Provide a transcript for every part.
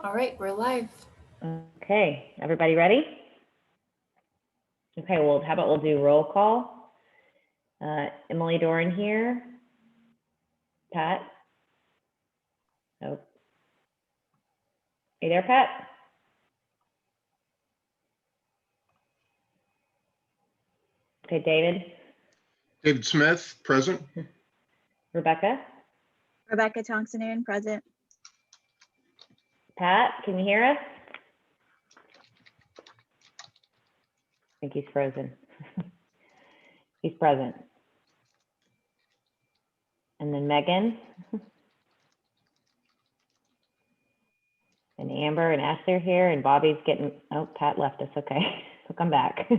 All right, we're live. Okay, everybody ready? Okay, well, how about we'll do roll call? Emily Doran here. Pat? Nope. Hey there, Pat? Okay, David? David Smith, present. Rebecca? Rebecca Thompson, present. Pat, can you hear us? I think he's frozen. He's present. And then Megan? And Amber and Ashley are here, and Bobby's getting, oh, Pat left us, okay. He'll come back.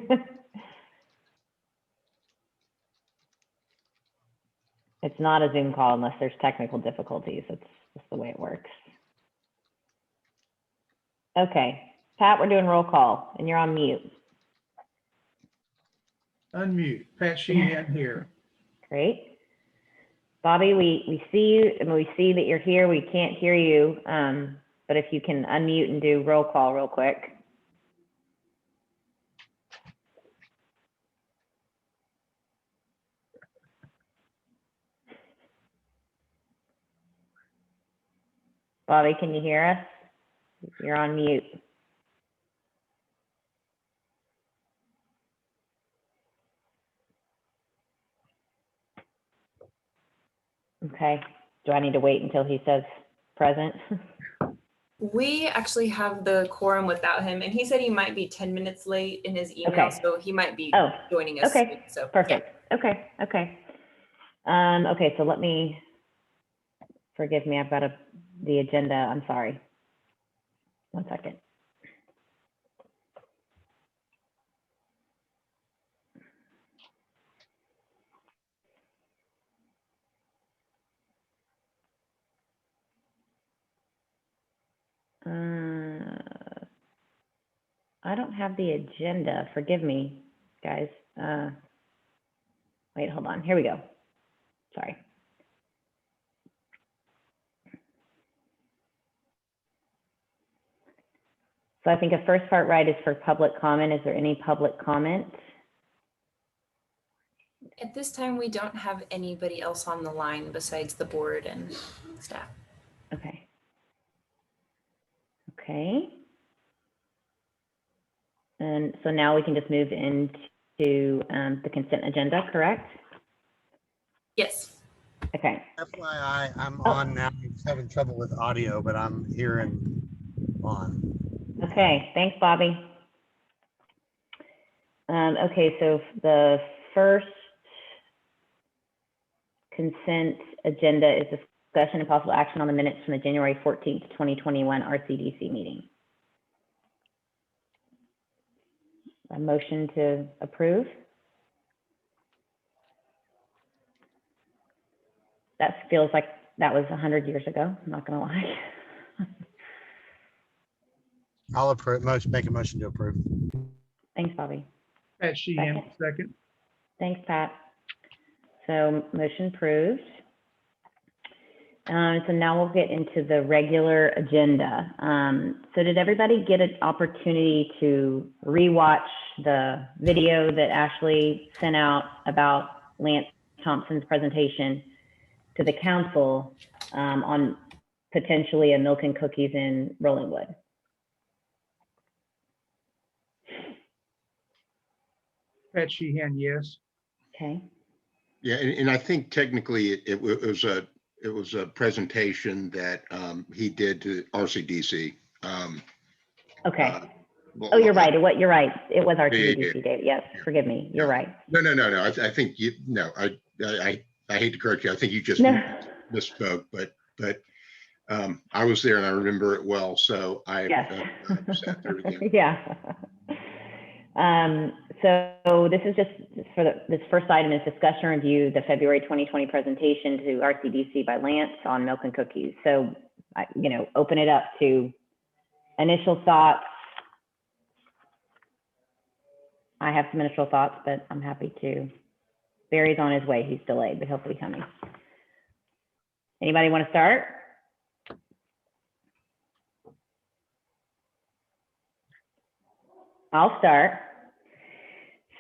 It's not a Zoom call unless there's technical difficulties. It's just the way it works. Okay, Pat, we're doing roll call, and you're on mute. Unmute. Pat Sheehan here. Great. Bobby, we see you, and we see that you're here. We can't hear you, but if you can unmute and do roll call real quick. Bobby, can you hear us? You're on mute. Okay. Do I need to wait until he says present? We actually have the quorum without him, and he said he might be 10 minutes late in his email, Okay. so he might be Oh, joining us okay. soon. So Perfect. Okay. Okay. Okay. So let me, forgive me. I've got the agenda. I'm sorry. 1 second. I don't have the agenda. Forgive me, guys. Wait, hold on. Here we go. Sorry. So I think the first part right is for public comment. Is there any public comment? at this time, we don't have anybody else on the line besides the board and staff. Okay. Okay. And so now we can just move into the consent agenda, correct? Yes. Okay. FYI, I'm on now. I'm just having trouble with audio, but I'm here and on. Okay, thanks, Bobby. Okay, so the first consent agenda is discussion and possible action on the minutes from the January 14th, 2021 RCDC meeting. A motion to approve? That feels like that was 100 years ago, I'm not gonna lie. I'll approve, make a motion to approve. Thanks, Bobby. Pat Sheehan, second. Thanks, Pat. So motion approved. So now we'll get into the regular agenda. So did everybody get an opportunity to rewatch the video that Ashley sent out about Lance Thompson's presentation to the council on potentially a milk and cookies in Rollingwood? Pat Sheehan, yes. Okay. Yeah, and I think technically it was a presentation that he did to RCDC. Okay. Oh, you're right. You're right. It was RCDC, David. Yes, Yeah. forgive me. You're right. No. I think you. No, I hate to correct you. I think you just No. misspoke. But I was there and I remember it well. So I Yes. sat there again. Yeah. So this is just for this first item is discussion review the February 2020 presentation to RCDC by Lance on milk and cookies. So, open it up to initial thoughts. I have some initial thoughts, but I'm happy to. Barry's on his way. He's delayed, but he'll be coming. Anybody want to start? I'll start.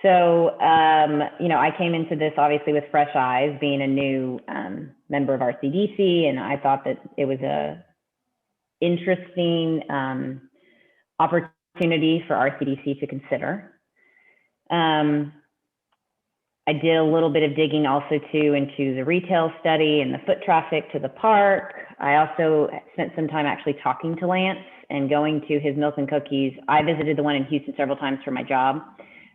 So, I came into this obviously with fresh eyes, being a new member of RCDC, and I thought that it was a interesting opportunity for RCDC to consider. I did a little bit of digging also too into the retail study and the foot traffic to the park. I also spent some time actually talking to Lance and going to his Milk and Cookies. I visited the one in Houston several times for my job,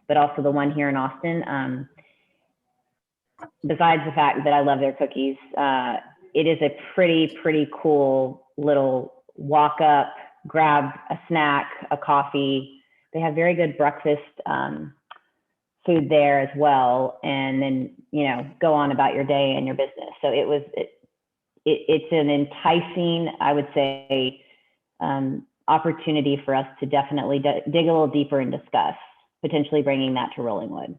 but also the one here in Austin. Besides the fact that I love their cookies, it is a pretty cool little walk up, grab a snack, a coffee. They have very good breakfast food there as well, and then go on about your day and your business. So it's an enticing, I would say, opportunity for us to definitely dig a little deeper and discuss potentially bringing that to Rollingwood.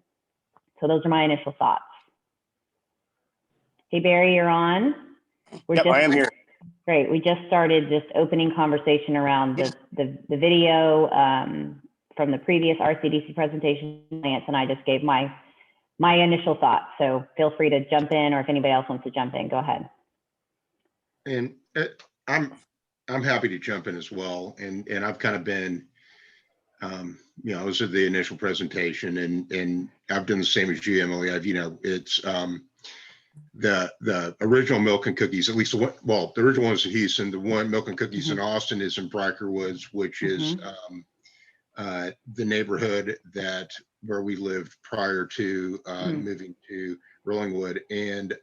So those are my initial thoughts. Hey Barry, you're on. I am here. Great. We just started just opening conversation around the video from the previous RCDC presentation. Lance and I just gave my initial thoughts. So feel free to jump in, or if anybody else wants to jump in, go ahead. And I'm happy to jump in as well. And I've kind of been, I was at the initial presentation, and I've done the same as you, Emily. It's the original Milk and Cookies, at least the original one was in Houston. The one Milk and Cookies in Austin is in Bricker Woods, which is the neighborhood where we lived prior to moving to Rollingwood. And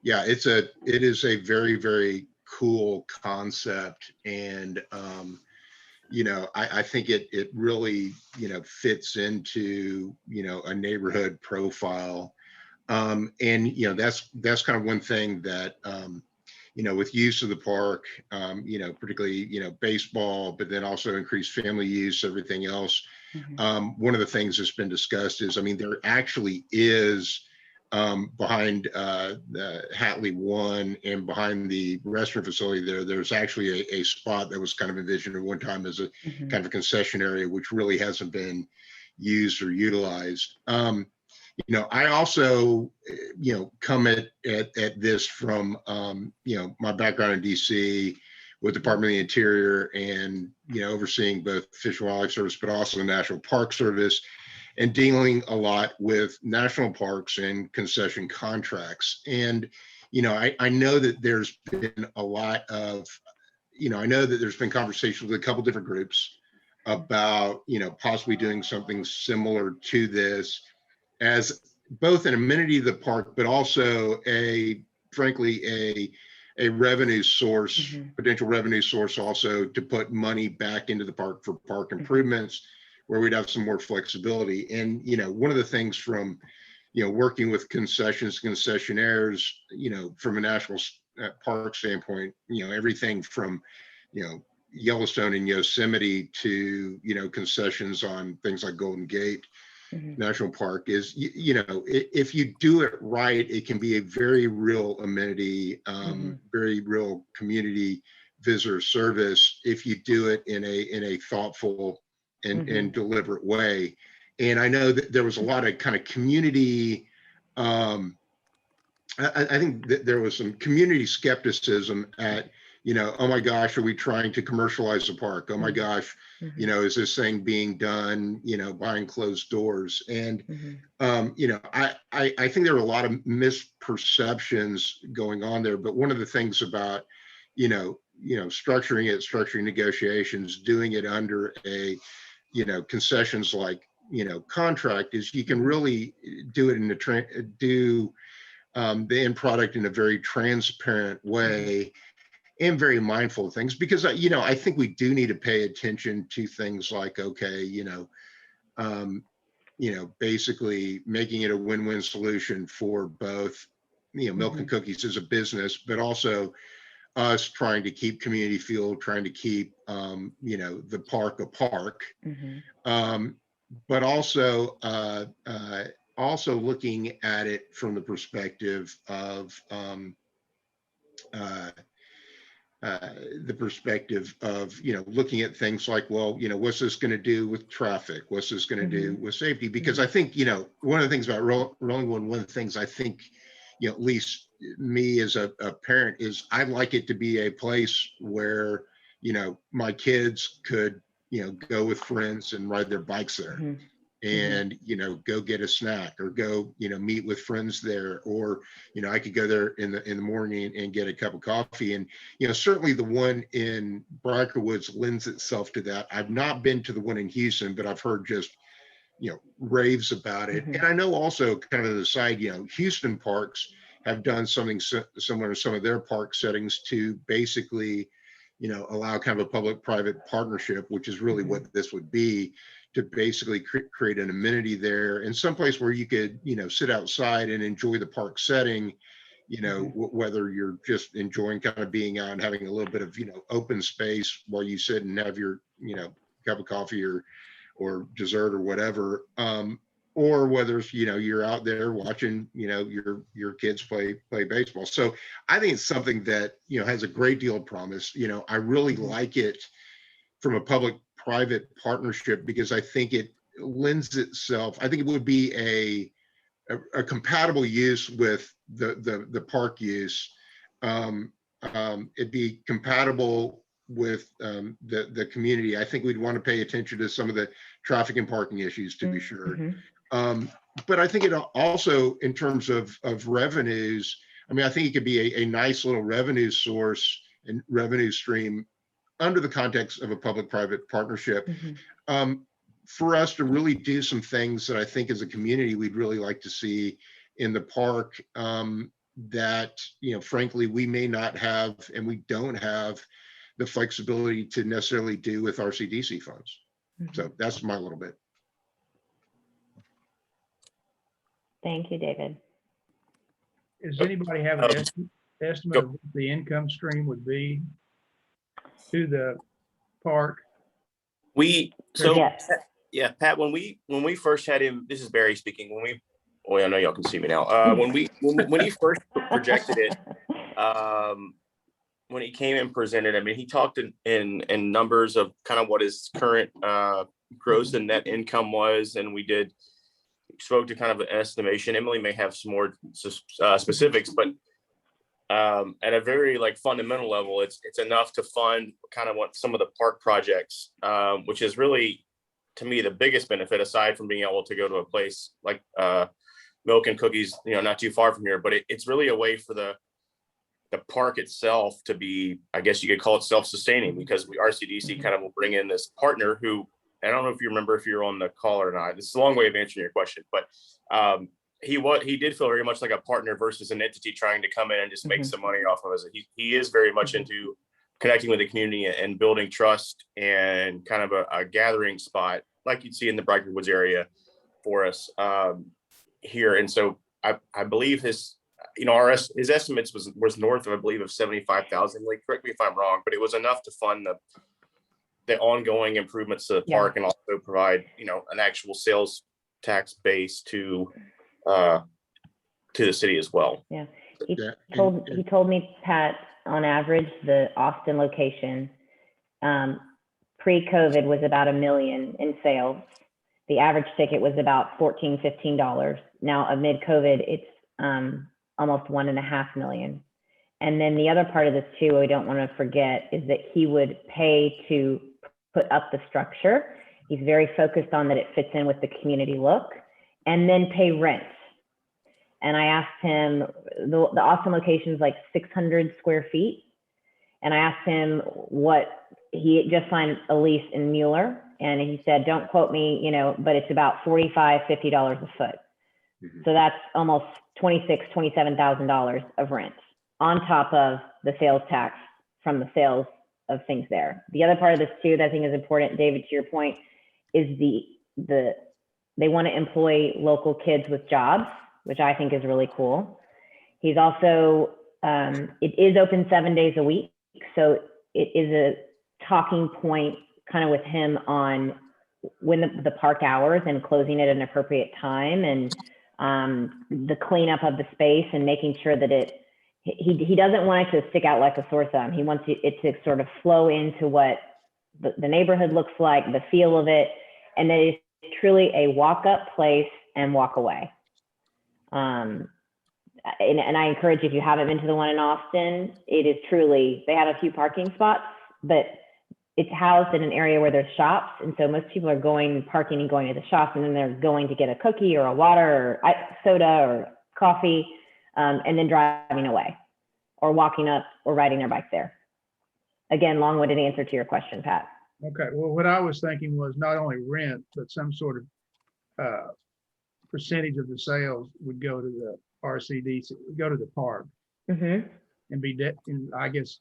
it is a very, very cool concept. And I think it really fits into a neighborhood profile. And that's kind of one thing that with use of the park, particularly baseball, but then also increased family use, everything else. One of the things that's been discussed is, there actually is behind the Hatley 1 and behind the restaurant facility there's actually a spot that was kind of envisioned at one time as a kind of a concession area, which really hasn't been used or utilized. I also, come at this from, my background in DC with Department of the Interior and, overseeing both Fish and Wildlife Service, but also the National Park Service, and dealing a lot with national parks and concession contracts. And, I know that there's been a lot of, I know that there's been conversations with a couple different groups about, possibly doing something similar to this as both an amenity of the park, but also frankly, a revenue source, potential revenue source also to put money back into the park for park improvements, where we'd have some more flexibility. And, one of the things from, working with concessionaires, from a national park standpoint, everything from, Yellowstone and Yosemite to, concessions on things like Golden Gate National Park is, if you do it right, it can be a very real amenity, very real community visitor service if you do it in a thoughtful and deliberate way. And I know that there was a lot of kind of community, I think that there was some community skepticism at, oh my gosh, are we trying to commercialize the park? Oh my gosh, is this thing being done, behind closed doors? And, I think there are a lot of misperceptions going on there. But one of the things about, structuring negotiations, doing it under a, concessions like, contract is you can really do it in the end product in a very transparent way and very mindful of things, because I think we do need to pay attention to things like, okay, basically making it a win-win solution for both, Milk and Cookies as a business, but also us trying to keep community feel, trying to keep the park a park, but also looking at it from the perspective of the perspective of, looking at things like, well, what's this going to do with traffic? What's this going to do with safety? Because I think, one of the things about Rolling One, one of the things I think, at least me as a parent, is I'd like it to be a place where, my kids could, go with friends and ride their bikes there. And go get a snack, or go meet with friends there, or I could go there in the morning and get a cup of coffee. And certainly the one in Briker Woods lends itself to that. I've not been to the one in Houston, but I've heard just raves about it. And I know also, kind of an aside, Houston parks have done something similar to some of their park settings to basically allow kind of a public-private partnership, which is really what this would be, to basically create an amenity there, and someplace where you could, sit outside and enjoy the park setting, whether you're just enjoying kind of being out and having a little bit of, open space while you sit and have your, cup of coffee or dessert or whatever, or whether it's, you're out there watching, your kids play baseball. So I think it's something that, has a great deal of promise. I really like it from a public-private partnership, because I think it lends itself, I think it would be a compatible use with the park use. It'd be compatible with the community. I think we'd want to pay attention to some of the traffic and parking issues, to be sure. But I think it also, in terms of revenues, I think it could be a nice little revenue source and revenue stream under the context of a public-private partnership, for us to really do some things that I think as a community we'd really like to see in the park, that, frankly, we may not have, and we don't have the flexibility to necessarily do with RCDC funds. So that's my little bit. Thank you, David. Does anybody have an estimate of what the income stream would be to the park? Yes. Yeah, Pat, when we first had him, this is Barry speaking. I know y'all can see me now. When he first projected it, when he came and presented, he talked in numbers of kind of what his current gross and net income was, and we spoke to kind of an estimation. Emily may have some more specifics, but at a very fundamental level, it's enough to fund kind of what some of the park projects, which is really, to me, the biggest benefit, aside from being able to go to a place like Milk and Cookies, not too far from here. But it's really a way for the park itself to be, I guess you could call it self-sustaining, because RCDC kind of will bring in this partner who, I don't know if you remember if you're on the call or not. This is a long way of answering your question, but he did feel very much like a partner versus an entity trying to come in and just make some money off of us. He is very much into connecting with the community and building trust and kind of a gathering spot like you'd see in the Briker Woods area for us here. And so I believe his estimates was north of, I believe, of 75,000. Correct me if I'm wrong, but it was enough to fund the ongoing improvements to the park, and also provide, an actual sales tax base to the city as well. Yeah. He told me, Pat, on average, the Austin location, pre-COVID was about $1 million in sales. The average ticket was about $14, $15. Now amid COVID, it's almost $1.5 million. And then the other part of this too, we don't want to forget, is that he would pay to put up the structure. He's very focused on that it fits in with the community look, and then pay rent. And I asked him, the Austin location is like 600 square feet. And I asked him he just signed a lease in Mueller, and he said, don't quote me, but it's about $45, $50 a foot. So that's almost $26,000, $27,000 of rent on top of the sales tax from the sales of things there. The other part of this too, that I think is important, David, to your point, is they want to employ local kids with jobs, which I think is really cool. He's also, it is open 7 days a week. So it is a talking point kind of with him on when the park hours and closing at an appropriate time, and the cleanup of the space and making sure that he doesn't want it to stick out like a sore thumb. He wants it to sort of flow into what the neighborhood looks like, the feel of it, and that it's truly a walk up place and walk away. And I encourage, if you haven't been to the one in Austin, it is truly, they have a few parking spots, but it's housed in an area where there's shops. And so most people are parking and going to the shops, and then they're going to get a cookie or a water or soda or coffee, and then driving away or walking up or riding their bike there. Again, long-winded answer to your question, Pat. Okay, well, what I was thinking was not only rent, but some sort of percentage of the sales would go to the RCDC, go to the park, Mm-hmm. and I guess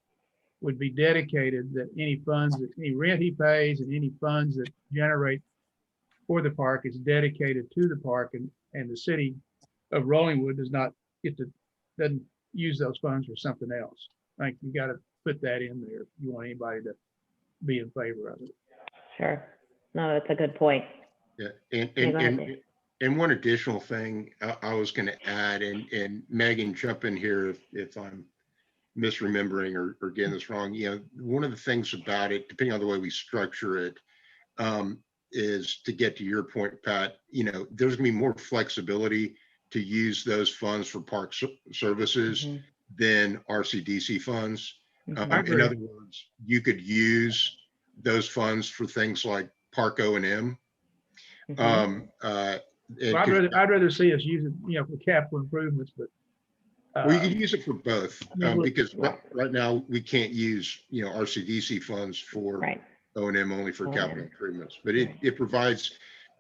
would be dedicated, that any funds, any rent he pays and any funds that generate for the park is dedicated to the park, and the city of Rollingwood doesn't use those funds for something else. I think you got to put that in there if you want anybody to be in favor of it. Sure. No, that's a good point. Yeah, go ahead, Dave. and one additional thing I was going to add, and Megan, jump in here if I'm misremembering or getting this wrong. You know, one of the things about it, depending on the way we structure it, is to get to your point, Pat. You know, there's going to be more flexibility to use those funds for park services Mm-hmm. than RCDC funds. Mhm. In other words, you could use those funds for things like Park O&M. Mhm. Well, I'd rather see us use it, for capital improvements, but. Well, you could use it for both, Yeah, because right now we can't use, RCDC funds for Right. O&M, only for O&M. capital improvements, but Right. it provides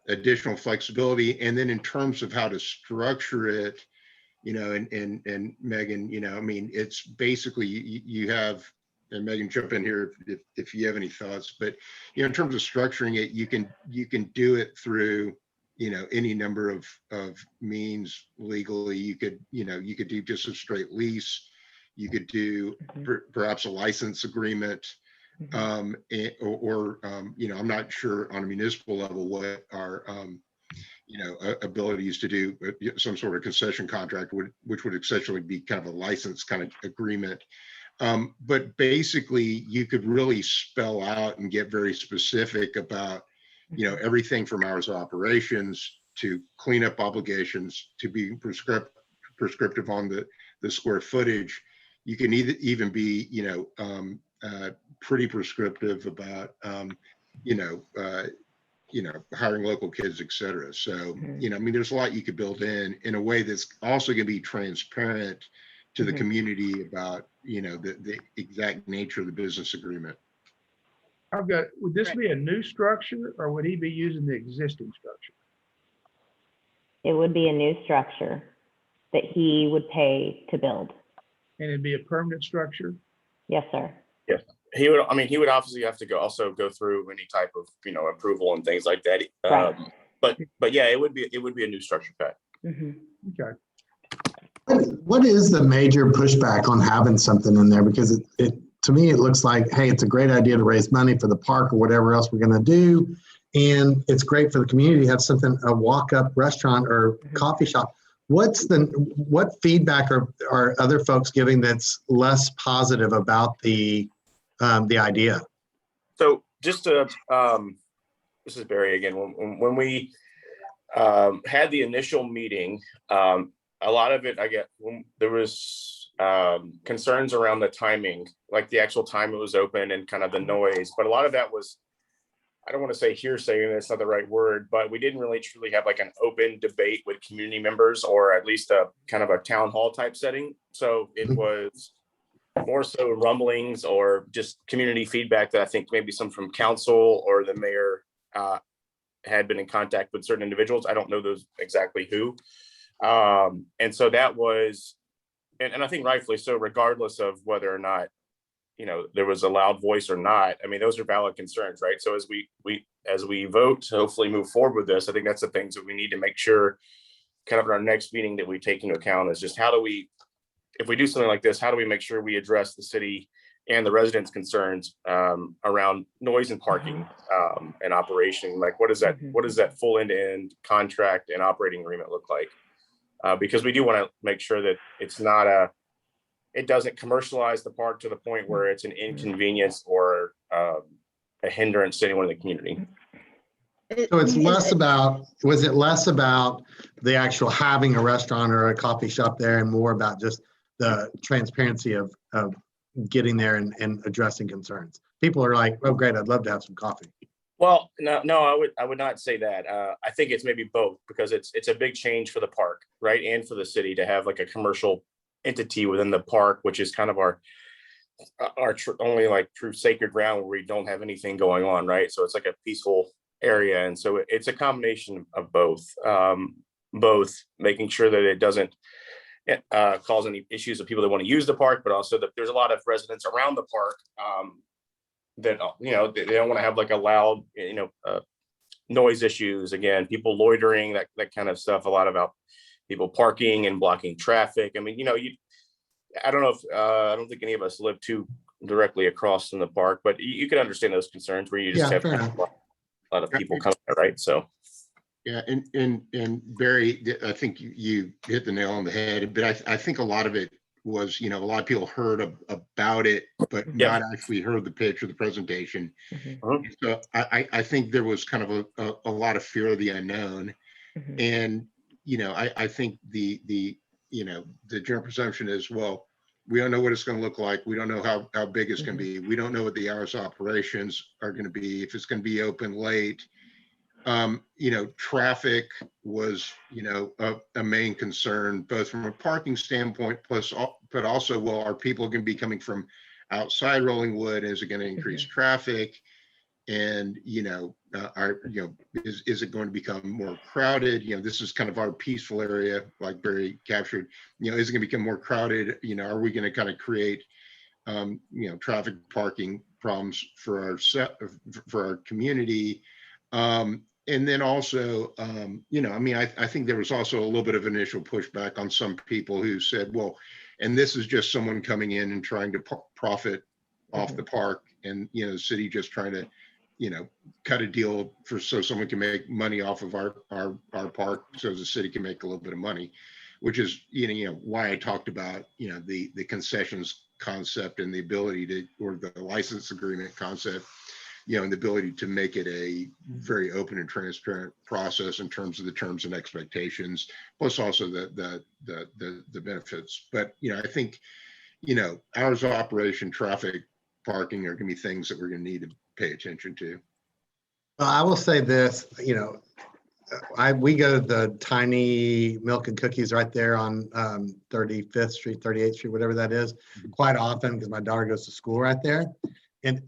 additional flexibility. And then in terms of how to structure it, and Megan, I mean, it's basically you have, and Megan, jump in here if you have any thoughts, but in terms of structuring it, you can do it through any number of means legally. You could do just a straight lease. You could do perhaps a license agreement, or I'm not sure on a municipal level what our abilities to do some sort of concession contract which would essentially be kind of a license kind of agreement. But basically you could really spell out and get very specific about everything from hours of operations to cleanup obligations to being prescriptive on the square footage. You can even be, pretty prescriptive about, hiring local kids, et cetera. So, I mean, there's a lot you could build in a way that's also going to be transparent to the community about, the exact nature of the business agreement. Would this be a new structure, or would he be using the existing structure? It would be a new structure that he would pay to build. And it'd be a permanent structure? Yes, sir. Yes, he would obviously have to go through any type of, approval and things like that. Right. But yeah, it would be a new structure, Pat. Okay. What is the major pushback on having something in there? Because it to me, it looks like, hey, it's a great idea to raise money for the park or whatever else we're going to do. And it's great for the community to have something, a walk-up restaurant or coffee shop. What feedback are other folks giving that's less positive about the idea? So just to, this is Barry again. When we had the initial meeting, a lot of it, there was concerns around the timing, like the actual time it was open and kind of the noise. But a lot of that was, I don't want to say hearsay, and that's not the right word, but we didn't really truly have like an open debate with community members, or at least a kind of a town hall type setting. So it was more so rumblings or just community feedback that I think maybe some from council or the mayor had been in contact with certain individuals. I don't know those exactly who. And so that was, and I think rightfully so, regardless of whether or not, there was a loud voice or not. I mean, those are valid concerns, right? So as we vote to hopefully move forward with this, I think that's the things that we need to make sure kind of in our next meeting that we take into account is just if we do something like this, how do we make sure we address the city and the residents' concerns around noise and parking and operation? Like, what does that full end-to-end contract and operating agreement look like? Because we do want to make sure that it's not it doesn't commercialize the park to the point where it's an inconvenience or a hindrance to anyone in the community. So it's less about, was it less about the actual having a restaurant or a coffee shop there and more about just the transparency of getting there and addressing concerns? People are like, oh, great, I'd love to have some coffee. Well, no, I would not say that. I think it's maybe both, because it's a big change for the park, right? And for the city to have like a commercial entity within the park, which is kind of our only like true sacred ground where we don't have anything going on, right? So it's like a peaceful area. And so it's a combination of both, making sure that it doesn't cause any issues of people that want to use the park, but also that there's a lot of residents around the park that, you know, they don't want to have like a loud, noise issues. Again, people loitering, that kind of stuff. A lot about people parking and blocking traffic. I mean, I don't know if, I don't think any of us live too directly across from the park, but you can understand those concerns where you just have fair a enough. lot of people coming, right? So. Yeah, and Barry, I think you hit the nail on the head, but I think a lot of it was, a lot of people heard about it, but not actually heard the pitch or the presentation. Mhm. So I think there was kind of a lot of fear of the unknown. Mhm. And, I think the general presumption is, well, we don't know what it's going to look like. We don't know how big it's going to be. We don't know what the hours of operations are going to be, if it's going to be open late. Traffic was, a main concern, both from a parking standpoint, but also, well, are people going to be coming from outside Rollingwood? Is it going to increase traffic? And, is it going to become more crowded? This is kind of our peaceful area, like Barry captured, is it going to become more crowded? Are we going to kind of create, traffic parking problems for our community? And then also, I think there was also a little bit of initial pushback on some people who said, well, and this is just someone coming in and trying to profit off the park, and, the city just trying to, cut a deal so someone can make money off of our park, so the city can make a little bit of money, which is, why I talked about, the concessions concept and the ability or the license agreement concept, and the ability to make it a very open and transparent process in terms of the terms and expectations, plus also the benefits. But, I think, hours of operation, traffic, parking are going to be things that we're going to need to pay attention to. Well, I will say this, we go to the tiny milk and cookies right there on 35th Street, 38th Street, whatever that is, quite often because my daughter goes to school right there. And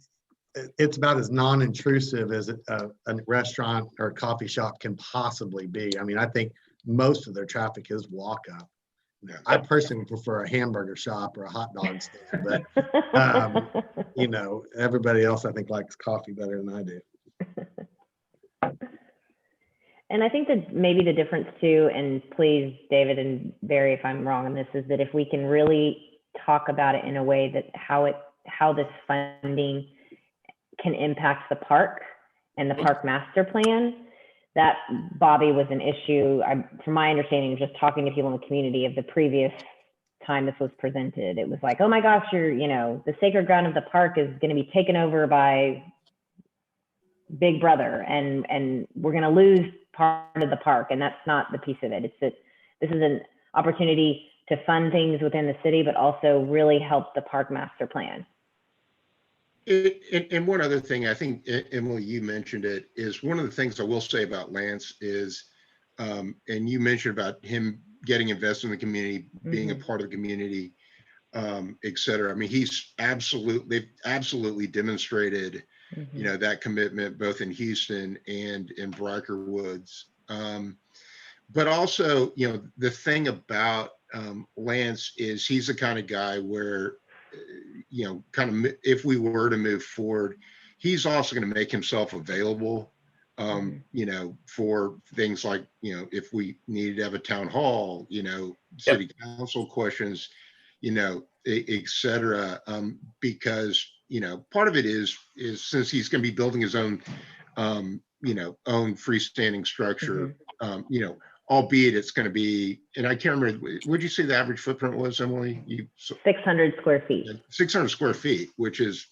it's about as non-intrusive as a restaurant or a coffee shop can possibly be. I mean, I think most of their traffic is walk up. I personally prefer a hamburger shop or a hot dog stand, but everybody else I think likes coffee better than I do. And I think that maybe the difference too, and please, David and Barry, if I'm wrong on this, is that if we can really talk about it in a way that how this funding can impact the park and the park master plan, that, Bobby, was an issue. From my understanding, just talking to people in the community of the previous time this was presented, it was like, oh my gosh, the sacred ground of the park is going to be taken over by Big Brother, and we're going to lose part of the park. And that's not the piece of it. It's that this is an opportunity to fund things within the city, but also really help the park master plan. And one other thing, I think, Emily, you mentioned it, is one of the things I will say about Lance is, and you mentioned about him getting invested in the community, being a part of the community, et cetera. I mean, they've absolutely demonstrated, that commitment both in Houston and in Bricker Woods. But also, the thing about Lance is he's the kind of guy where, if we were to move forward, he's also going to make himself available, for things like, if we needed to have a town hall, city council questions, et cetera. Because, part of it is since he's going to be building his own, own freestanding structure, albeit it's going to be, and I can't remember, would you say the average footprint was, Emily? 600 square feet. 600 square feet, which is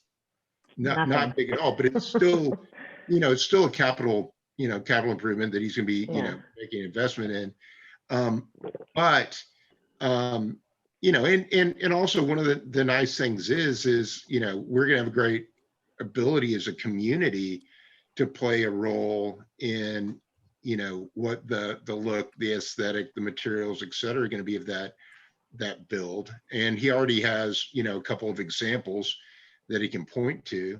not Nothing. big at all, but it's still, it's still a capital improvement that he's going to be, Yeah. making an investment in. But and also one of the nice things is, we're going to have a great ability as a community to play a role in, what the look, the aesthetic, the materials, et cetera, are going to be of that build. And he already has, a couple of examples that he can point to.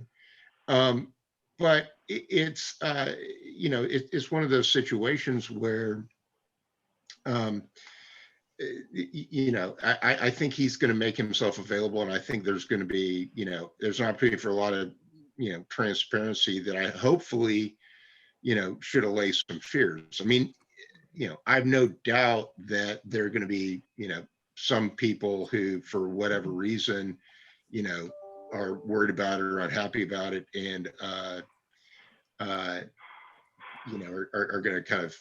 But it's one of those situations where, I think he's going to make himself available, and I think there's going to be, there's an opportunity for a lot of, transparency that I hopefully, should allay some fears. I mean, I have no doubt that there are going to be, some people who, for whatever reason, are worried about it or unhappy about it, and are going to kind of,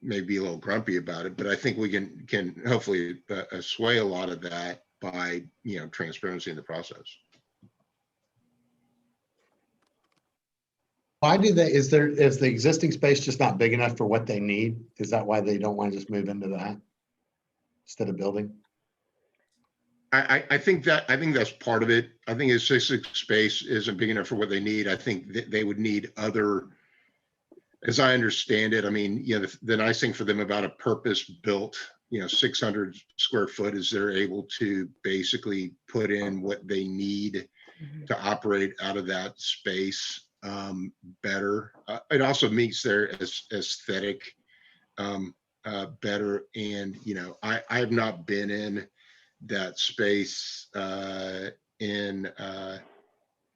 maybe be a little grumpy about it. But I think we can hopefully sway a lot of that by, transparency in the process. Why do they, is the existing space just not big enough for what they need? Is that why they don't want to just move into that instead of building? I think that's part of it. I think his space isn't big enough for what they need. I think that they would need other, as I understand it. I mean, the nice thing for them about a purpose-built, 600 square foot is they're able to basically put in what they need to operate out of that space better. It also meets their aesthetic better. And, I have not been in that space in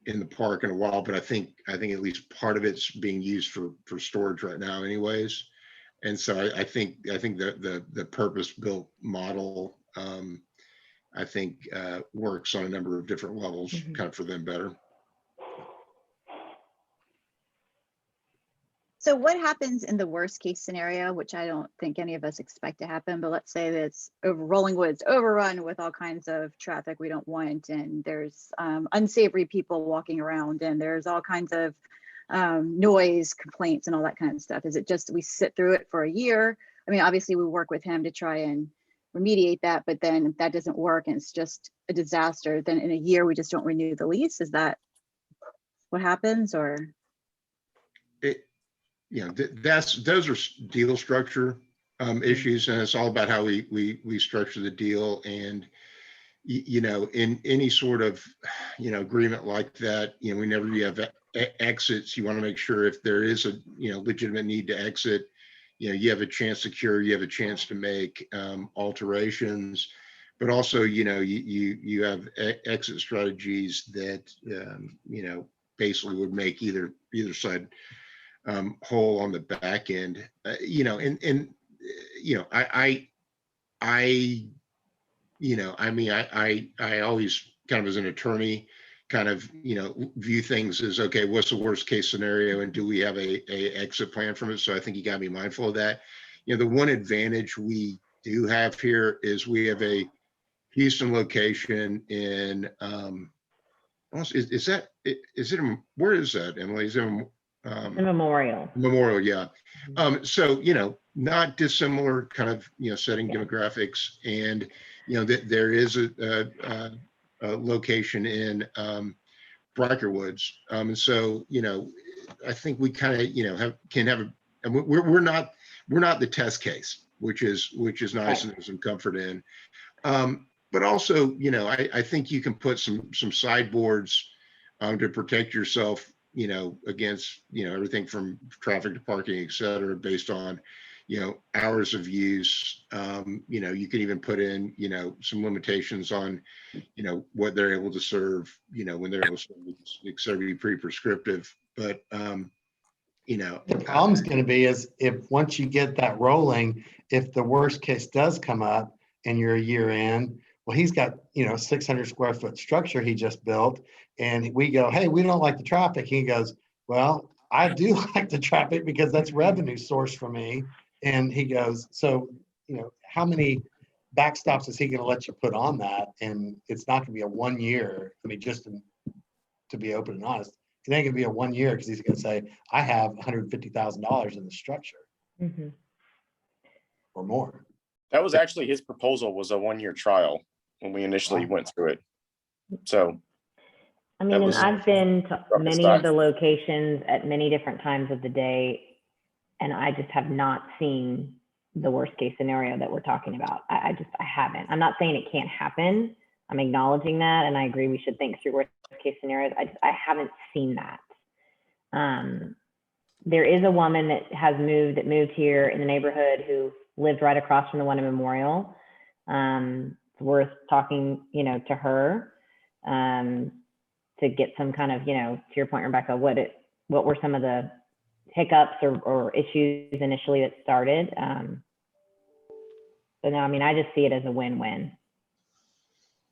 the park in a while, but I think at least part of it's being used for storage right now anyways. And so I think the purpose-built model, I think works on a number of different levels kind of for them better. So what happens in the worst case scenario, which I don't think any of us expect to happen, but let's say that it's Rolling Woods overrun with all kinds of traffic we don't want, and there's unsavory people walking around, and there's all kinds of noise complaints and all that kind of stuff. Is it just we sit through it for a year? I mean, obviously we work with him to try and remediate that, but then if that doesn't work and it's just a disaster, then in a year we just don't renew the lease. Is that what happens? Or those are deal structure issues, and it's all about how we structure the deal. And in any sort of agreement like that, whenever you have exits, you want to make sure if there is a legitimate need to exit, you have a chance to cure, you have a chance to make alterations, but also you have exit strategies that basically would make either side whole on the back end. I always kind of, as an attorney, kind of view things as, okay, what's the worst case scenario, and do we have a exit plan from it? So I think you got to be mindful of that. The one advantage we do have here is we have a Houston location in where is that, Emily? Is it The Memorial. Memorial, yeah. So not dissimilar kind of setting demographics, and that there is a location in Briker Woods, and so I think we kind of can have a, and we're not the test case, which is nice, right. And there's some comfort in, but also I think you can put some sideboards to protect yourself against everything from traffic to parking, et cetera, based on hours of use. You can even put in some limitations on what they're able to serve, when they're able to serve, et cetera, be pretty prescriptive. But the problem's going to be is if once you get that rolling, if the worst case does come up and you're a year in, well, he's got 600 square foot structure he just built, and we go, hey, we don't like the traffic. He goes, well, I do like the traffic because that's revenue source for me. And he goes, so, how many backstops is he going to let you put on that? And it's not going to be a 1 year. I mean, just to be open and honest, it ain't going to be a 1 year because he's going to say, I have $150,000 in the structure or more. That was actually his proposal, was a 1-year trial when we initially went through it. So. I mean, and I've been to many of the locations at many different times of the day, and I just have not seen the worst case scenario that we're talking about. I haven't. I'm not saying it can't happen. I'm acknowledging that, and I agree we should think through worst case scenarios. I haven't seen that. There is a woman that moved here in the neighborhood who lived right across from the one in Memorial. It's worth talking, to her to get some kind of, to your point, Rebecca, what were some of the hiccups or issues initially that started. So no, I mean, I just see it as a win-win.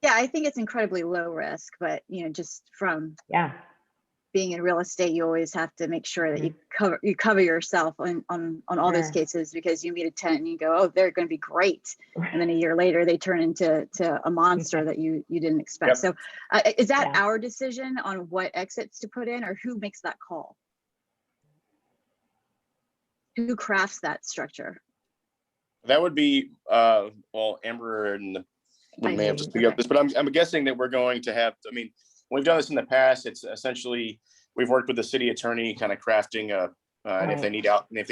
Yeah, I think it's incredibly low risk, but just from being in real estate, you always have to make sure that you cover yourself on all those cases, because you meet a tenant and you go, oh, they're going to be great, and then a year later they turn into a monster that you didn't expect. So is that our decision on what exits to put in, or who makes that call? Who crafts that structure? That would be Amber and we may have to speak up this, but I'm guessing that we're going to have. I mean, we've done this in the past. It's essentially we've worked with the city attorney, kind of crafting and if they need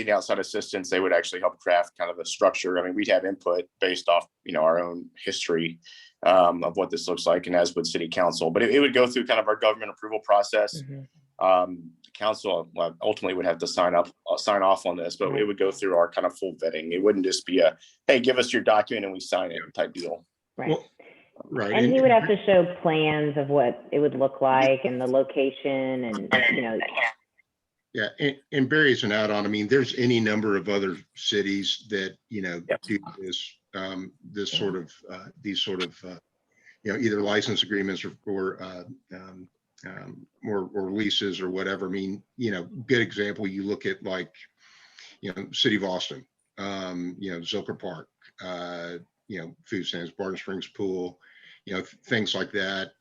outside assistance, they would actually help craft kind of a structure. I mean, we'd have input based off our own history of what this looks like, and as with city council. But it would go through kind of our government approval process. Council ultimately would have to sign off on this, but it would go through our kind of full vetting. It wouldn't just be hey, give us your document and we sign it type deal. Right. Well, right. And he would have to show plans of what it would look like and the location and, Yeah, and Barry's an add-on. I mean, there's any number of other cities that, do this, these sort of, either license agreements or leases or whatever. I mean, good example, you look at like, City of Austin, Zilker Park, food stands, Barton Springs Pool, things like that.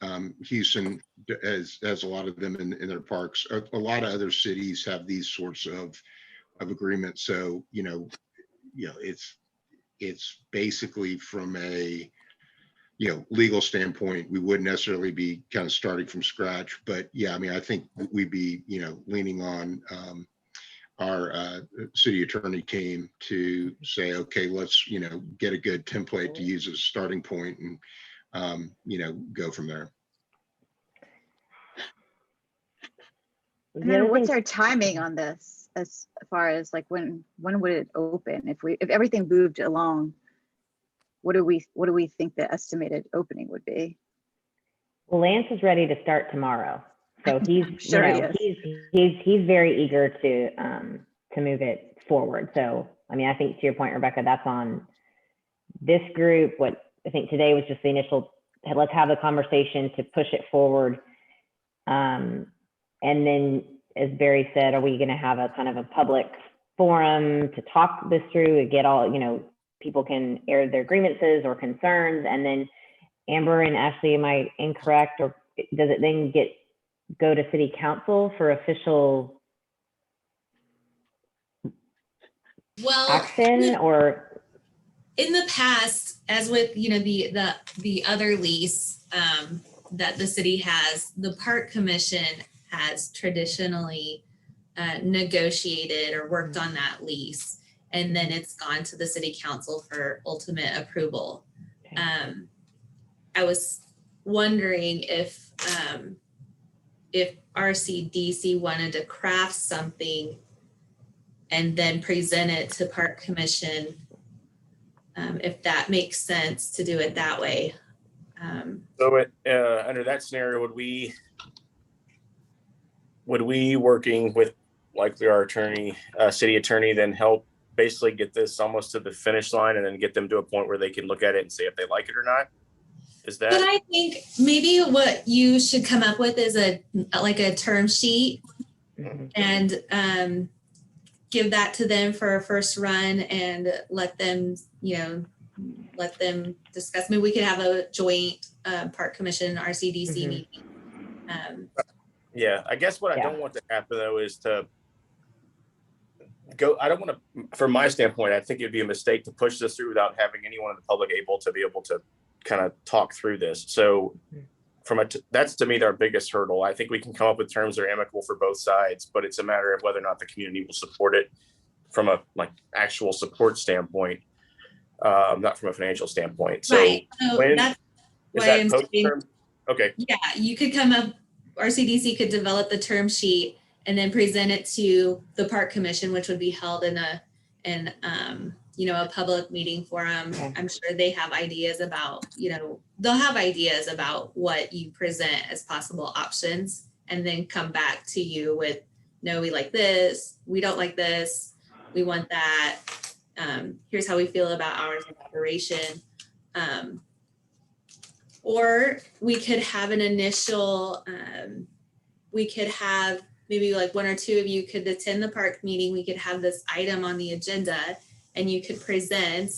Houston has a lot of them in their parks. A lot of other cities have these sorts of agreements. So, it's basically from a, legal standpoint, we wouldn't necessarily be kind of starting from scratch, but yeah, I mean, I think we'd be, leaning on our city attorney team to say, okay, let's, get a good template to use as a starting point and, go from there. And then what's our timing on this, as far as like when would it open? If everything moved along, what do we think the estimated opening would be? Well, Lance is ready to start tomorrow, so he's Sure he's very eager to move it forward. So I mean, I think to your point, Rebecca, that's on this group. What I think today was just the initial, let's have the conversation to push it forward. And then, as Barry said, are we going to have a kind of a public forum to talk this through and get all, people can air their grievances or concerns? And then Amber and Ashley, am I incorrect, or does it then go to city council for official action? Or in the past, as with the other lease that the city has, the park commission has traditionally negotiated or worked on that lease, and then it's gone to the city council for ultimate approval. Okay. I was wondering if RCDC wanted to craft something and then present it to park commission, if that makes sense to do it that way. So under that scenario, would we working with likely our city attorney, then help basically get this almost to the finish line and then get them to a point where they can look at it and say if they like it or not? Is that? But I think maybe what you should come up with is a term sheet, and give that to them for a first run and let them, let them discuss. Maybe we could have a joint Park Commission RCDC Mhm. meeting. Yeah, I guess what I Yeah. don't want to happen though is to go, I don't want to, from my standpoint, I think it'd be a mistake to push this through without having anyone in the public able to kind of talk through this. So that's to me, our biggest hurdle. I think we can come up with terms that are amicable for both sides, but it's a matter of whether or not the community will support it from a actual support standpoint, not from a financial standpoint. So Right. So when that's is why that I'm post saying, term? Okay. yeah, you could come up, RCDC could develop the term sheet and then present it to the Park Commission, which would be held in a public meeting forum. Okay. I'm sure they have ideas about, they'll have ideas about what you present as possible options, and then come back to you with, no, we like this, we don't like this, we want that. Here's how we feel about hours of operation. Or we could have an initial, we could have maybe like one or two of you could attend the park meeting. We could have this item on the agenda and you could present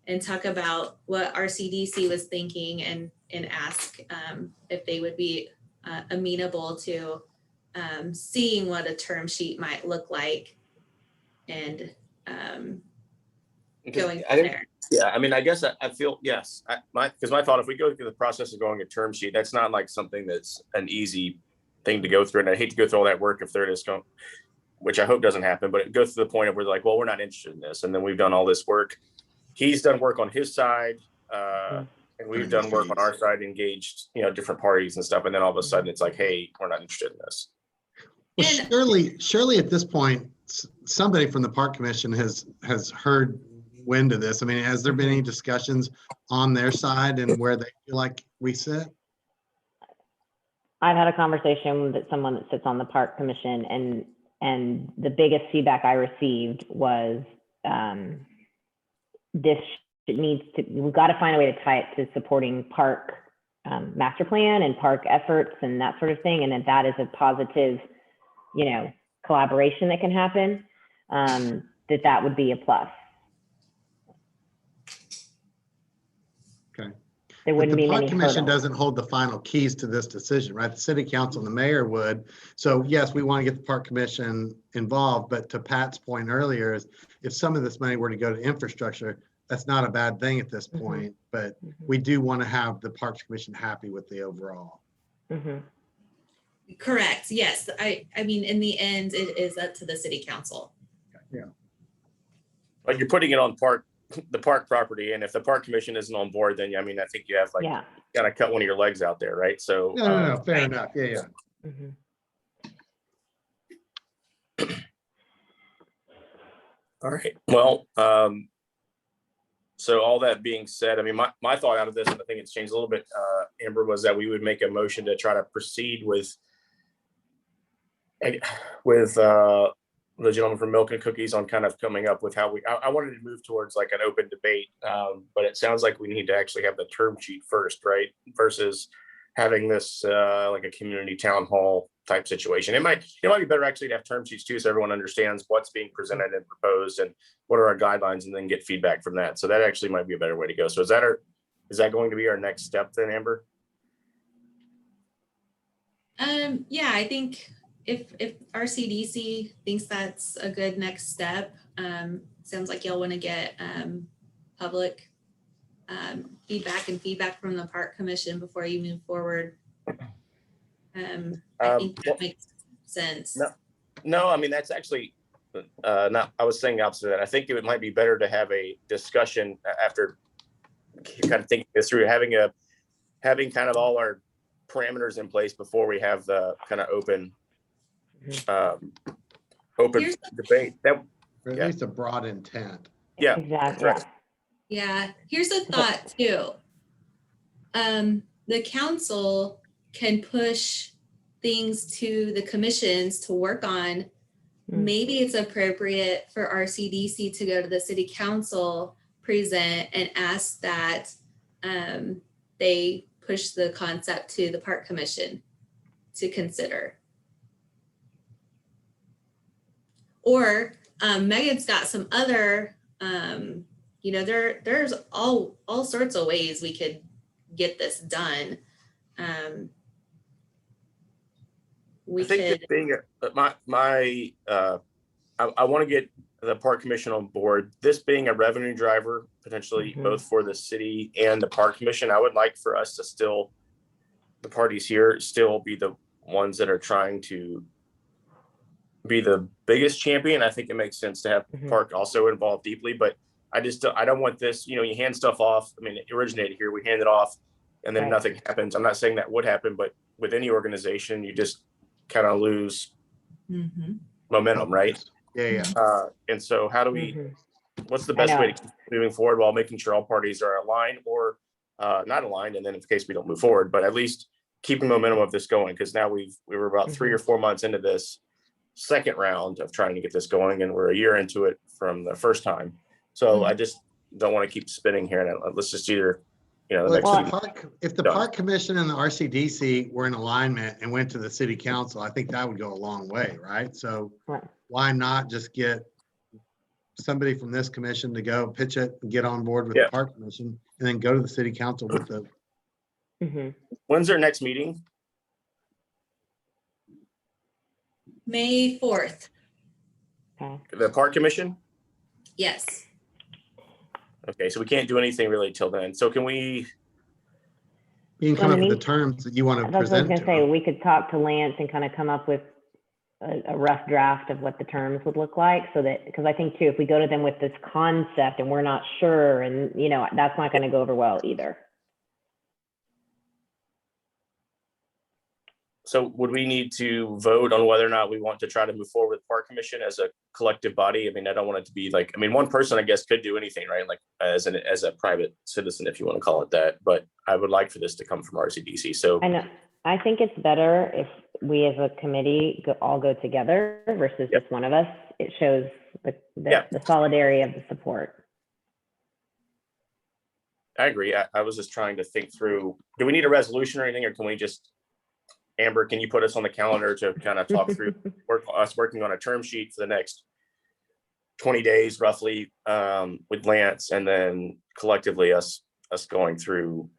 and talk about what RCDC was thinking and ask if they would be amenable to seeing what a term sheet might look like and going from there. Yeah, I mean, I guess I feel, yes, because my thought, if we go through the process of going a term sheet, that's not like something that's an easy thing to go through. And I hate to go through all that work if there is going, which I hope doesn't happen, but it goes to the point of where they're like, well, we're not interested in this. And then we've done all this work. He's done work on his side, and we've done work on our side, engaged, different parties and stuff. And then all of a sudden it's like, hey, we're not interested in this. Well, surely at this point, somebody from the Park Commission has heard wind of this. I mean, has there been any discussions on their side and where they feel like we sit? I've had a conversation with someone that sits on the Park Commission, and the biggest feedback I received was we've got to find a way to tie it to supporting park master plan and park efforts and that sort of thing. And that is a positive, collaboration that can happen, that would be a plus. Okay. There But wouldn't the be Park many Commission hurdles. doesn't hold the final keys to this decision, right? The city council and the mayor would. So yes, we want to get the Park Commission involved, but to Pat's point earlier is if some of this money were to go to infrastructure, that's not a bad thing at this point, but we do want to have the Parks Commission happy with the overall. Correct. Yes. I mean, in the end, it is up to the city council. Yeah. But you're putting it on the park property, and if the Park Commission isn't on board, then I think you have gotta cut one of your legs out there, right? So No, fair enough. Yeah. All right. Well, so all that being said, I mean, my thought out of this, and I think it's changed a little bit, Amber, was that we would make a motion to try to proceed with the gentleman from Milk and Cookies on kind of coming up with how I wanted to move towards like an open debate, but it sounds like we need to actually have the term sheet first, right? Versus having this like a community town hall type situation. It might be better actually to have term sheets too, so everyone understands what's being presented and proposed and what are our guidelines, and then get feedback from that. So that actually might be a better way to go. So is that going to be our next step then, Amber? Yeah, I think if RCDC thinks that's a good next step, sounds like y'all want to get public feedback from the Park Commission before you move forward. I think that makes sense. No, I mean, that's actually not, I was saying the opposite of that. I think it might be better to have a discussion after kind of thinking this through, having kind of all our parameters in place before we have the kind of open debate. Or at least a broad intent. Yeah, Exactly. right. Yeah, here's a thought too. The council can push things to the commissions to work on. Maybe it's appropriate for RCDC to go to the city council, present, and ask that they push the concept to the Park Commission to consider. Or Megan's got some other, there's all sorts of ways we could get this done. We I think could, that being I want to get the park commission on board. This being a revenue driver, potentially both for the city and the park commission, I would like for us to still, the parties here still be the ones that are trying to be the biggest champion. I think it makes sense to have park also involved deeply, but I don't want this, you hand stuff off. I mean, it originated here, we hand it off and then nothing happens. I'm not saying that would happen, but with any organization, you just kind of lose momentum, right? Yeah. And so how do we, what's the best way to keep moving forward while making sure all parties are aligned or not aligned? And then in case we don't move forward, but at least keeping momentum of this going, because now we were about 3 or 4 months into this second round of trying to get this going, and we're a year into it from the first time. So I just don't want to keep spinning here. And let's just either, if the park commission and the RCDC were in alignment and went to the city council, I think that would go a long way, right? So why not just get somebody from this commission to go pitch it and get on board with the park commission, and then go to the city council with the. When's their next meeting? May 4th. The park commission? Yes. Okay, so we can't do anything really till then. So can we? You can come up with the terms that you want to present. I was going to say, we could talk to Lance and kind of come up with a rough draft of what the terms would look like, so that, because I think too, if we go to them with this concept and we're not sure, and that's not going to go over well either. So would we need to vote on whether or not we want to try to move forward with park commission as a collective body? I mean, I don't want it to be like, I mean, one person I guess could do anything, right? Like as a private citizen, if you want to call it that, but I would like for this to come from RCDC. So I know, I think it's better if we as a committee all go together versus just one of us. It shows the solidarity of the support. I agree. I was just trying to think through, do we need a resolution or anything, or can we just, Amber, can you put us on the calendar to kind of talk through us working on a term sheet for the next 20 days roughly with Lance, and then collectively us going through,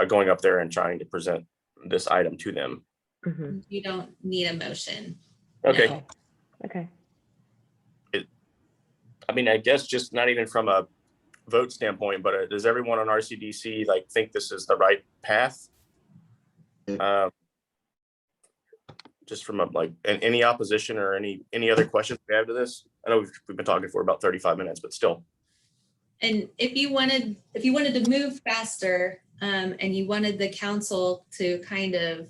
going up there and trying to present this item to them. You don't need a motion. Okay. No. Okay. I mean, I guess just not even from a vote standpoint, but does everyone on RCDC think this is the right path? Just from any opposition or any other questions we have to this? I know we've been talking for about 35 minutes, but still. And if you wanted to move faster, and you wanted the council to kind of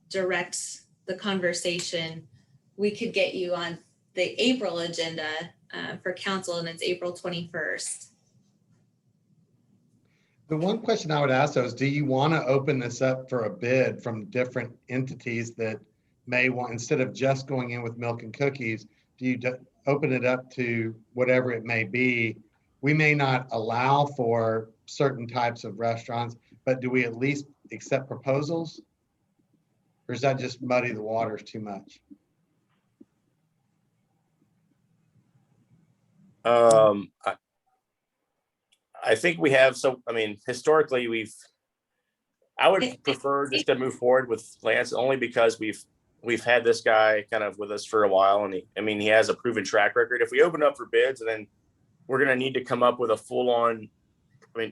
direct the conversation, we could get you on the April agenda for council, and it's April 21st. The one question I would ask though is, do you want to open this up for a bid from different entities that may want, instead of just going in with milk and cookies, do you open it up to whatever it may be? We may not allow for certain types of restaurants, but do we at least accept proposals? Or is that just muddy the waters too much? I think we have, I mean, historically I would prefer just to move forward with Lance, only because we've had this guy kind of with us for a while, and he has a proven track record. If we open up for bids, and then we're going to need to come up with a full-on,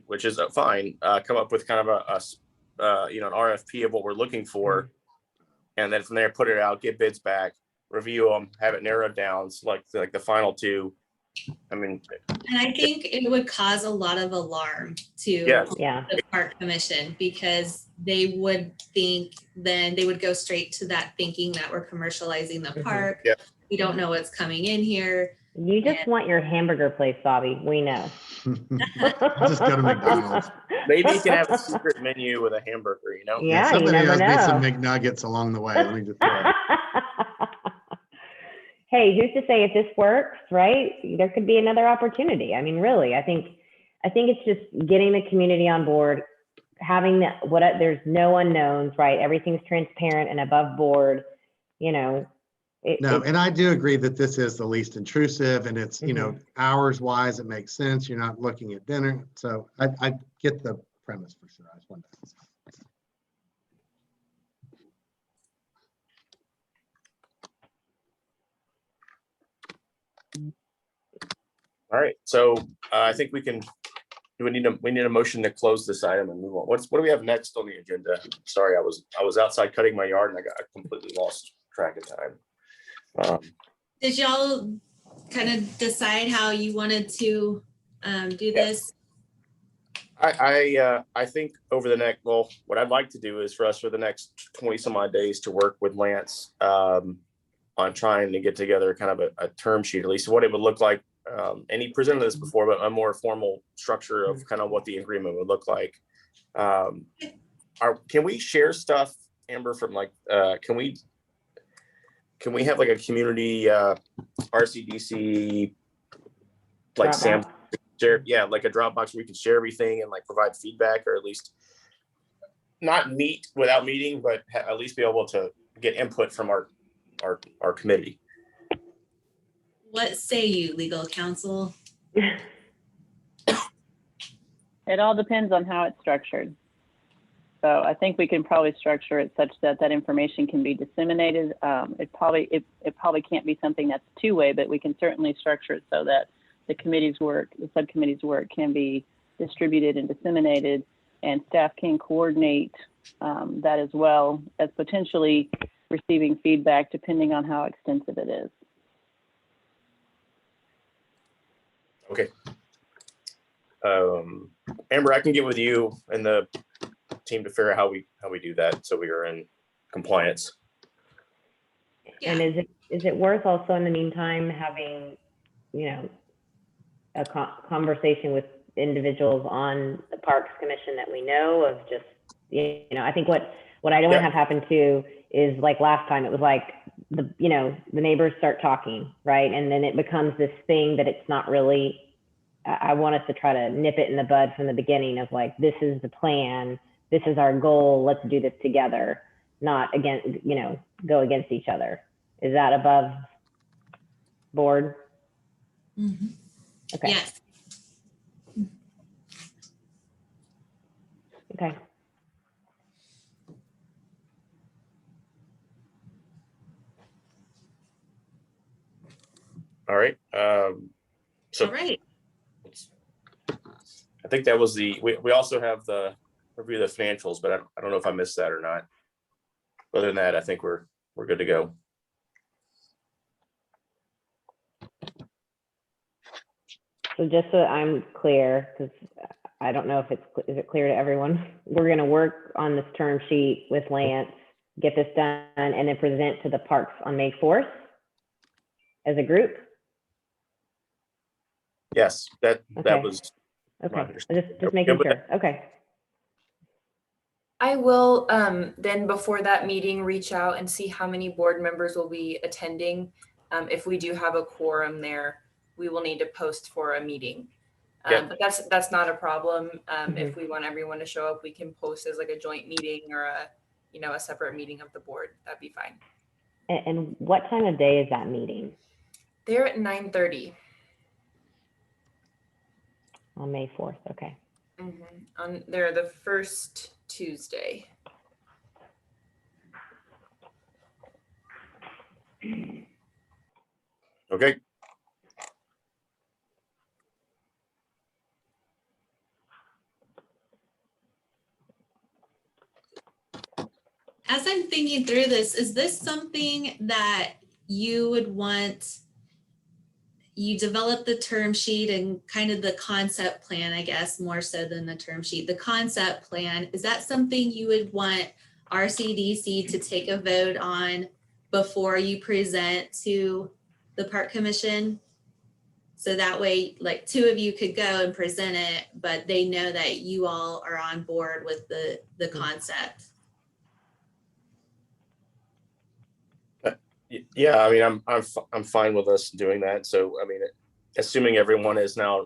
which is fine, come up with kind of an RFP of what we're looking for, and then from there put it out, get bids back, review them, have it narrowed down, select the final two. And I think it would cause a lot of alarm to the park commission, because they would go straight to that, thinking that we're commercializing the park. We don't know what's coming in here. You just want your hamburger place, Bobby. We know. Just go to McDonald's. Maybe you can have a secret menu with a hamburger, Yeah, somebody you never owes me know. some McNuggets along the way. Let me just say. Hey, who's to say if this works, right? There could be another opportunity. I mean, really, I think it's just getting the community on board, having there's no unknowns, right? Everything's transparent and above board. If No, and I do agree that this is the least intrusive and it's, you know, hours wise, it makes sense. You're not looking at dinner. So I get the premise for sure. I just wanted to. All right, so I think we can, we need a motion to close this item and move on. What do we have next on the agenda? Sorry, I was outside cutting my yard and I completely lost track of time. Did y'all kind of decide how you wanted to do this? I think over the next, well, what I'd like to do is for us for the next 20 some odd days to work with Lance on trying to get together kind of a term sheet, at least what it would look like. And he presented this before, but a more formal structure of kind of what the agreement would look like. Can we share stuff, Amber, from like, can we have like a community RCDC like Sam share, yeah, like a Dropbox where we can share everything and like provide feedback, or at least not meet without meeting, but at least be able to get input from our committee. What say you, legal counsel? It all depends on how it's structured. So I think we can probably structure it such that that information can be disseminated. It probably can't be something that's two-way, but we can certainly structure it so that the committee's work, the subcommittee's work can be distributed and disseminated, and staff can coordinate that as well as potentially receiving feedback depending on how extensive it is. Okay. Amber, I can get with you and the team to figure out how we do that so we are in compliance. Yeah. And is it worth also in the meantime having, you know, a conversation with individuals on the Parks Commission that we know of? Just, you know, I think what I don't want to have happen too is like last time, it was like the neighbors start talking, right? And then it becomes this thing that it's not really, I want us to try to nip it in the bud from the beginning of like, this is the plan, this is our goal, let's do this together, not against, you know, go against each other. Is that above board? Mm-hmm. Okay. Yes. Okay. All right. So All right. I think that was we also have the review the financials, but I don't know if I missed that or not. Other than that, I think we're good to go. So just so I'm clear, because I don't know if is it clear to everyone, we're going to work on this term sheet with Lance, get this done, and then present to the parks on May 4th as a group? Yes, that was. Okay, just making sure. Okay. I will then before that meeting reach out and see how many board members will be attending. If we do have a quorum there, we will need to post for a meeting. But that's not a problem. If we want everyone to show up, we can post as like a joint meeting or a separate meeting of the board. That'd be fine. And what time of day is that meeting? They're at 9:30. On May 4th, okay. They're the first Tuesday. Okay. As I'm thinking through this, is this something that you would want? You develop the term sheet and kind of the concept plan, I guess, more so than the term sheet. The concept plan, is that something you would want RCDC to take a vote on before you present to the Park Commission? So that way, like two of you could go and present it, but they know that you all are on board with the concept. Yeah, I mean, I'm fine with us doing that. So, I mean, assuming everyone has now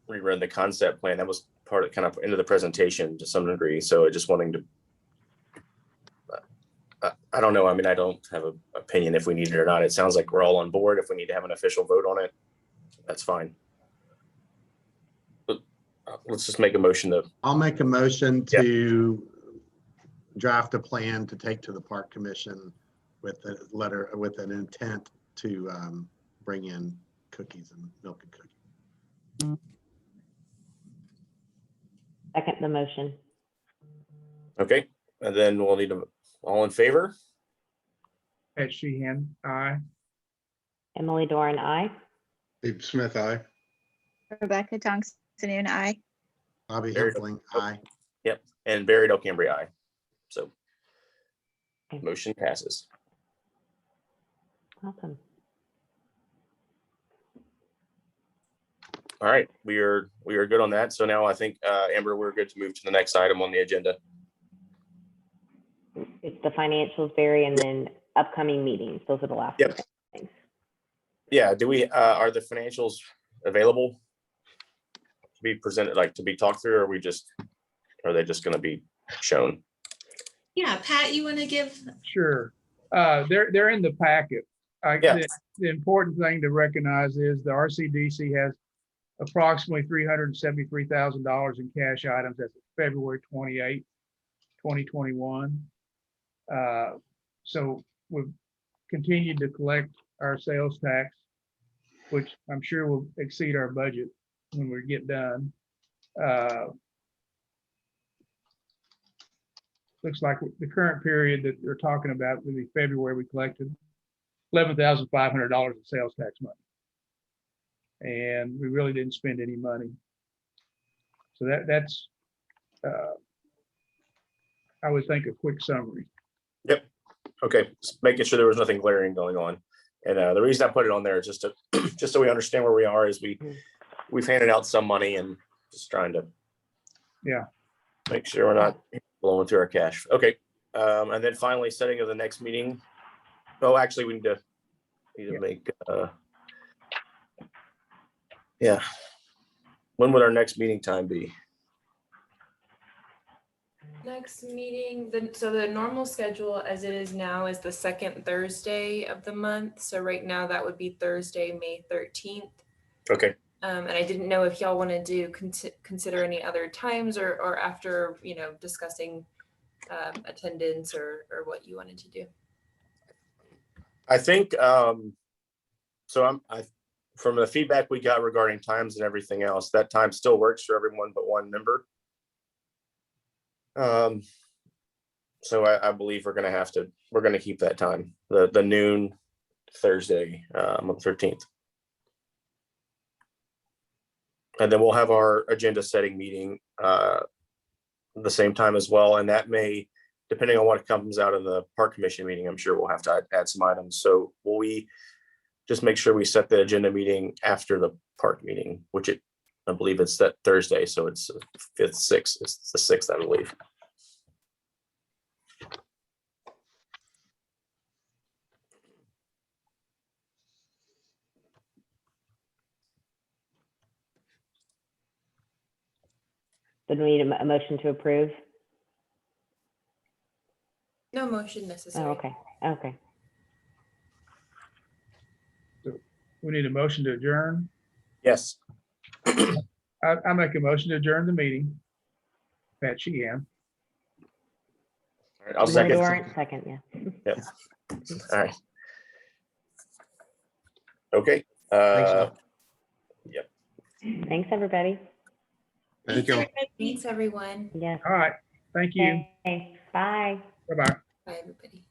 reread the concept plan, that was part of kind of into the presentation to some degree. So, just wanting to, I don't know. I mean, I don't have an opinion if we need it or not. It sounds like we're all on board. If we need to have an official vote on it, that's fine. But let's just make a motion to, I'll make a motion to draft a plan to take to the park commission with a letter, with an intent to bring in cookies and milk and cookies. Second the motion. okay. And then we'll need to, all in favor? Pat Sheehan, aye. Emily Doran, aye. Dave Smith, aye. Rebecca Thompson, and I. Bobby Very Hempling, aye. Yep. And Barry Del Cambria, aye. So Okay. motion passes. Awesome. All right, we are good on that. So now I think, Amber, we're good to move to the next item on the agenda. It's the financials, Barry, and then upcoming meetings. Those are the last Yep. two things. Yeah, do we, are the financials available to be presented, like to be talked through, or are they just gonna be shown? Yeah, Pat, you want to give? Sure. They're in the packet. Yeah. The important thing to recognize is the RCDC has approximately $373,000 in cash items as of February 28th, 2021. So we've continued to collect our sales tax, which I'm sure will exceed our budget when we get done. Looks like the current period that they're talking about will be February. We collected $11,500 in sales tax money. And we really didn't spend any money. So that's, I would think, a quick summary. Yep. Okay, just making sure there was nothing glaring going on. And the reason I put it on there is just to, just so we understand where we are, is we've handed out some money and just trying to make sure we're not blowing through our cash. Okay. And then finally, setting of the next meeting. Oh, actually, we need to make, when would our next meeting time be? Next meeting, so the normal schedule as it is now is the second Thursday of the month. So right now that would be Thursday, May 13th. Okay. And I didn't know if y'all wanted to consider any other times or after, discussing attendance or what you wanted to do. I think, so from the feedback we got regarding times and everything else, that time still works for everyone but one member. So I believe we're going to keep that time, the noon Thursday, on the 13th. And then we'll have our agenda setting meeting, the same time as well. And that may, depending on what comes out of the park commission meeting, I'm sure we'll have to add some items. So will we just make sure we set the agenda meeting after the park meeting, which I believe it's that Thursday. So it's 5th, 6th, it's the 6th, I believe. Did we need a motion to approve? No motion necessary. Oh, okay. Okay. We need a motion to adjourn. Yes. I make a motion to adjourn the meeting. Pat Sheehan. All right, I'll Emily second. Doran, second, yeah. Yep. All right. Okay. Yep. Thanks, everybody. Thank you. Thanks, everyone. Yes. All right. Thank you. Thanks. Bye. Bye-bye. Bye, everybody.